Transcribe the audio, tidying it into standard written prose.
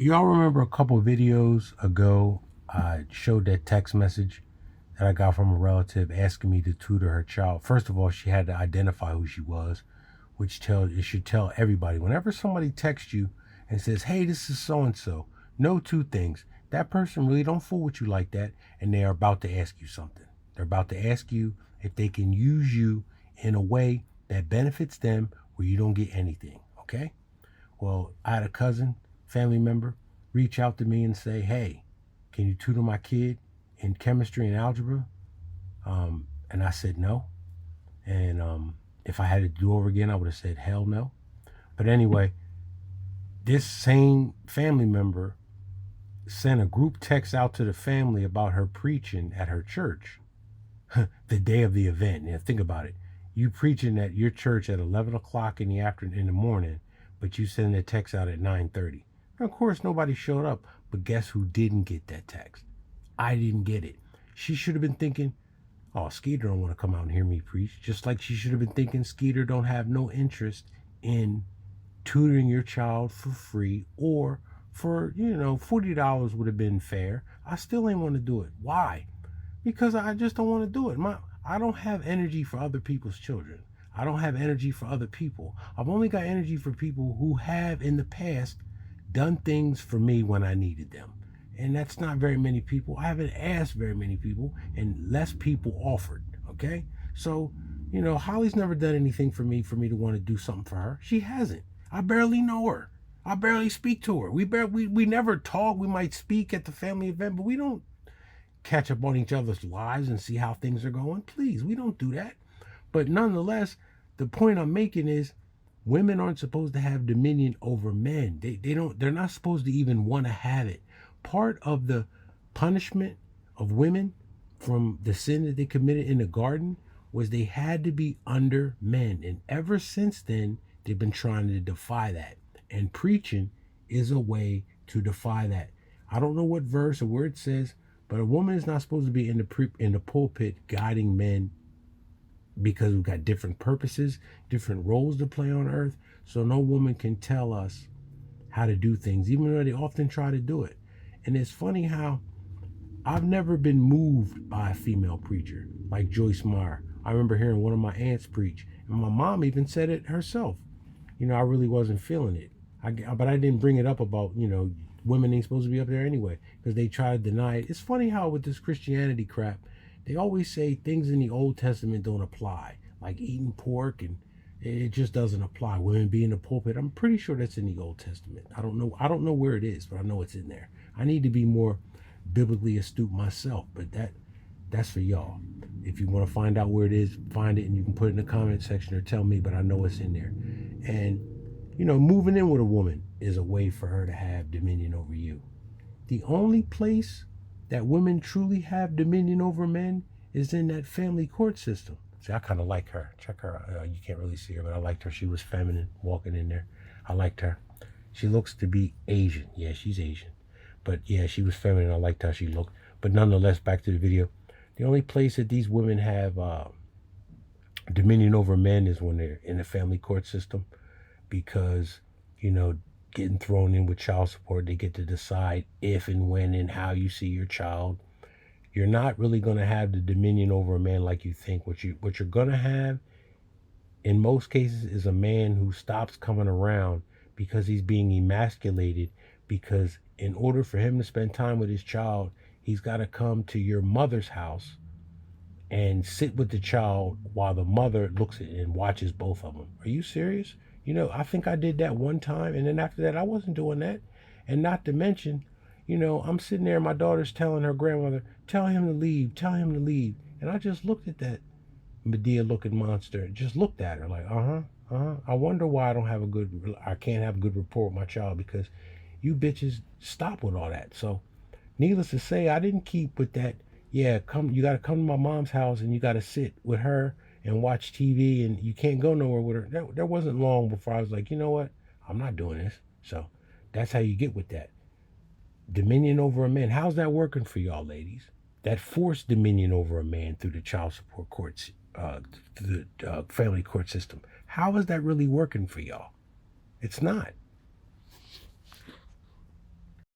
Y'all remember a couple of videos ago, I showed that text message that I got from a relative asking me to tutor her child. First of all, she had to identify who she was, which it should tell everybody. Whenever somebody texts you and says, "Hey, this is so and so," know two things. That person really don't fool with you like that, and they are about to ask you something. They're about to ask you if they can use you in a way that benefits them where you don't get anything. Okay? Well, I had a cousin, family member, reach out to me and say, "Hey, can you tutor my kid in chemistry and algebra?" And I said no. And if I had to do over again, I would have said hell no. But anyway, this same family member sent a group text out to the family about her preaching at her church the day of the event. Now think about it. You preaching at your church at 11 o'clock in the afternoon, in the morning, but you send a text out at 9:30. Now, of course, nobody showed up, but guess who didn't get that text? I didn't get it. She should have been thinking, "Oh, Skeeter don't want to come out and hear me preach." Just like she should have been thinking Skeeter don't have no interest in tutoring your child for free, or for, $40 would have been fair. I still ain't want to do it. Why? Because I just don't want to do it. I don't have energy for other people's children. I don't have energy for other people. I've only got energy for people who have in the past done things for me when I needed them. And that's not very many people. I haven't asked very many people, and less people offered. Okay? So, Holly's never done anything for me to want to do something for her. She hasn't. I barely know her. I barely speak to her. We never talk. We might speak at the family event, but we don't catch up on each other's lives and see how things are going. Please, we don't do that. But nonetheless, the point I'm making is women aren't supposed to have dominion over men. They're not supposed to even want to have it. Part of the punishment of women from the sin that they committed in the garden was they had to be under men. And ever since then, they've been trying to defy that. And preaching is a way to defy that. I don't know what verse or where it says, but a woman is not supposed to be in the pulpit guiding men, because we've got different purposes, different roles to play on earth. So no woman can tell us how to do things, even though they often try to do it. And it's funny how I've never been moved by a female preacher like Joyce Meyer. I remember hearing one of my aunts preach, and my mom even said it herself. I really wasn't feeling it. But I didn't bring it up about, women ain't supposed to be up there anyway, because they try to deny it. It's funny how with this Christianity crap, they always say things in the Old Testament don't apply, like eating pork, and it just doesn't apply. Women being in the pulpit, I'm pretty sure that's in the Old Testament. I don't know where it is, but I know it's in there. I need to be more biblically astute myself, but that's for y'all. If you want to find out where it is, find it, and you can put it in the comment section or tell me, but I know it's in there. And moving in with a woman is a way for her to have dominion over you. The only place that women truly have dominion over men is in that family court system. See, I kind of like her. Check her out. You can't really see her, but I liked her. She was feminine walking in there. I liked her. She looks to be Asian. Yeah, she's Asian. But yeah, she was feminine. I liked how she looked. But nonetheless, back to the video. The only place that these women have dominion over men is when they're in the family court system, because, getting thrown in with child support, they get to decide if and when and how you see your child. You're not really going to have the dominion over a man like you think. What you're going to have in most cases is a man who stops coming around because he's being emasculated, because in order for him to spend time with his child, he's got to come to your mother's house and sit with the child while the mother looks at it and watches both of them. Are you serious? I think I did that one time, and then after that, I wasn't doing that. And not to mention, I'm sitting there, my daughter's telling her grandmother, "Tell him to leave, tell him to leave." And I just looked at that Medea-looking monster, just looked at her like, I wonder why I can't have a good rapport with my child, because you bitches stop with all that. So, needless to say, I didn't keep with that. Yeah, you got to come to my mom's house and you got to sit with her and watch TV, and you can't go nowhere with her. There wasn't long before I was like, you know what? I'm not doing this. So that's how you get with that. Dominion over a man. How's that working for y'all, ladies? That forced dominion over a man through the child support courts, through the family court system. How is that really working for y'all? It's not.